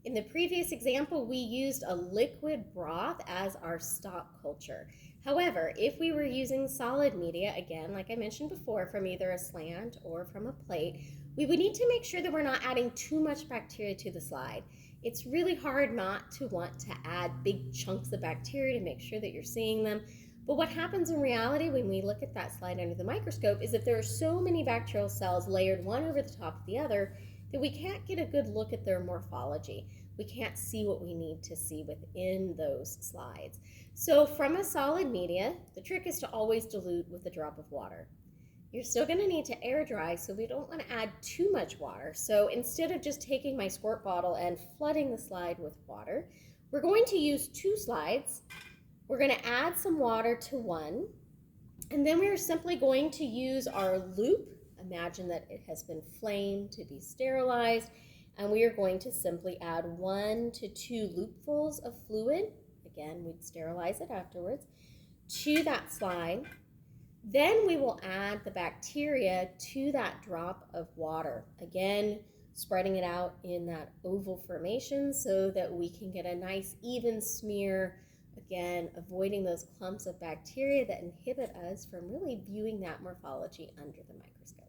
In the previous example, we used a liquid broth as our stock culture. However, if we were using solid media, again, like I mentioned before, from either a slant or from a plate, we would need to make sure that we're not adding too much bacteria to the slide. It's really hard not to want to add big chunks of bacteria to make sure that you're seeing them. But what happens in reality when we look at that slide under the microscope is that there are so many bacterial cells layered one over the top of the other that we can't get a good look at their morphology. We can't see what we need to see within those slides. So from a solid media, the trick is to always dilute with a drop of water. You're still going to need to air dry, so we don't want to add too much water. So instead of just taking my squirt bottle and flooding the slide with water, we're going to use two slides. We're going to add some water to one, and then we're simply going to use our loop. Imagine that it has been flamed to be sterilized, and we are going to simply add 1 to 2 loopfuls of fluid. Again, we'd sterilize it afterwards, to that slide. Then we will add the bacteria to that drop of water. Again, spreading it out in that oval formation so that we can get a nice even smear. Again, avoiding those clumps of bacteria that inhibit us from really viewing that morphology under the microscope.